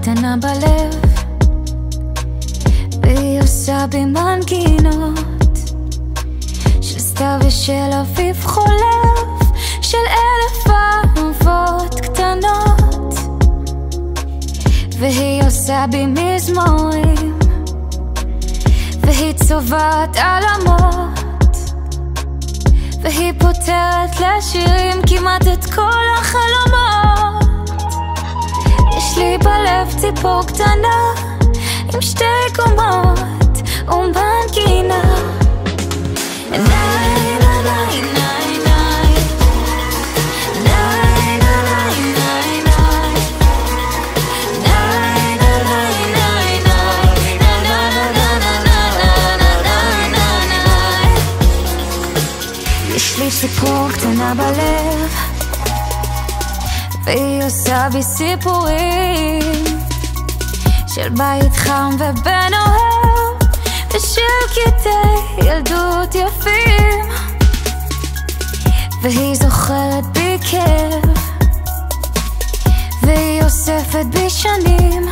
קטנה בלב, והיא עושה בי מנגינות של סתיו ושל אביב חולף, של 1000 אהבות קטנות. והיא עושה בי מזמורים, והיא צובעת עלמות, והיא פותרת לשירים כמעט את כל החלומות. יש לי בלב ציפור קטנה עם 2 קומות ומנגינה. יש לי ציפור קטנה בלב, והיא עושה בי סיפורים של בית חם ובן אוהב, ושל קטעי ילדות יפים. והיא זוכרת בי כאב, והיא אוספת בי שנים,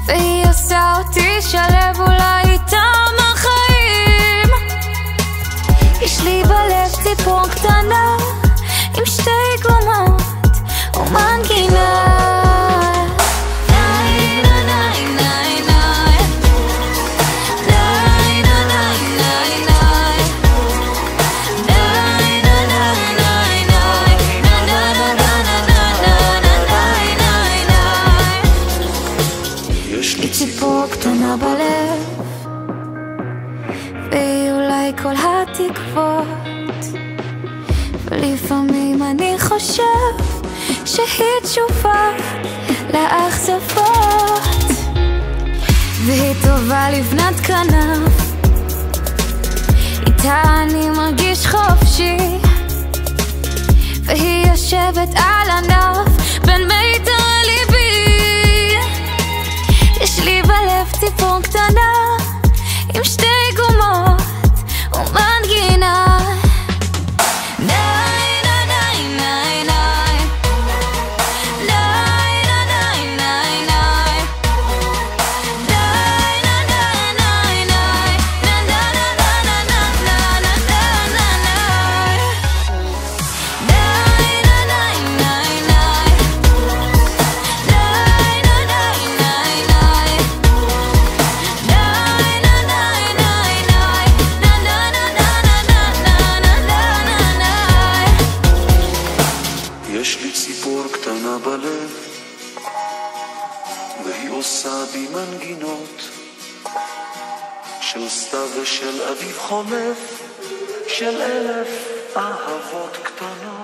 והיא עושה אותי שלב אולי איתם החיים. יש לי בלב ציפור קטנה עם 2 קומות ומנגינה. יש לי ציפור קטנה בלב, והיא אולי כל התקוות, ולפעמים אני חושב שהיא תשובה לאכזבות. והיא טובה לבנת כנף, איתה אני מרגיש חופשי, והיא יושבת על ענף בין מיתר ליבי. יש לי בלב ציפור קטנה עם 2 קומות ומנגינה. יש לי ציפור קטנה בלב, והיא עושה בי מנגינות של סתיו ושל אביב חולף, של 1000 אהבות קטנות.